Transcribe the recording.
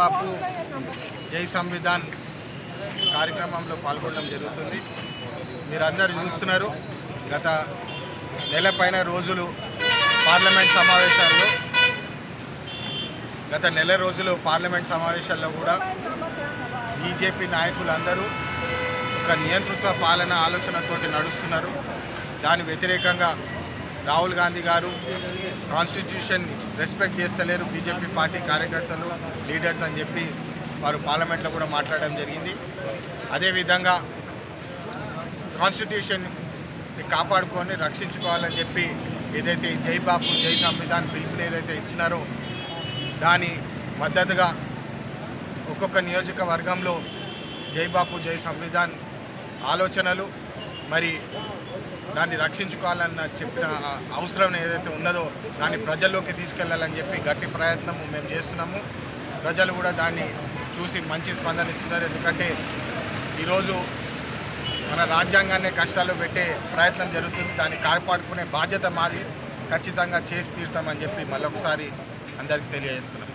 బాపు జై సంవిధాన్ కార్యక్రమంలో పాల్గొనడం జరుగుతుంది. మీరందరూ చూస్తున్నారు, గత నెల పైన రోజులు పార్లమెంట్ సమావేశాల్లో కూడా బీజేపీ నాయకులందరూ ఒక నియంతృత్వ పాలన ఆలోచనతో నడుస్తున్నారు. దాని వ్యతిరేకంగా రాహుల్ గాంధీ గారు కాన్స్టిట్యూషన్ రెస్పెక్ట్ చేస్తలేరు బీజేపీ పార్టీ కార్యకర్తలు, లీడర్స్ అని చెప్పి వారు పార్లమెంట్లో కూడా మాట్లాడడం జరిగింది. అదేవిధంగా కాన్స్టిట్యూషన్ని కాపాడుకొని రక్షించుకోవాలని చెప్పి ఏదైతే జై బాపు జై సంవిధాన్ పిలుపుని ఏదైతే ఇచ్చినారో దాని మద్దతుగా ఒక్కొక్క నియోజకవర్గంలో జై బాపు జై సంవిధాన్ ఆలోచనలు మరి దాన్ని రక్షించుకోవాలన్న చెప్పిన అవసరం ఏదైతే ఉన్నదో దాన్ని ప్రజల్లోకి తీసుకెళ్లాలని చెప్పి గట్టి ప్రయత్నం మేము చేస్తున్నాము. ప్రజలు కూడా దాన్ని చూసి మంచి స్పందన ఇస్తున్నారు. ఎందుకంటే ఈరోజు మన రాజ్యాంగాన్ని కష్టాలు పెట్టే ప్రయత్నం జరుగుతుంది. దాన్ని కాపాడుకునే బాధ్యత మాది. ఖచ్చితంగా చేసి తీరుతామని చెప్పి మళ్ళొకసారి అందరికీ తెలియజేస్తున్నాం.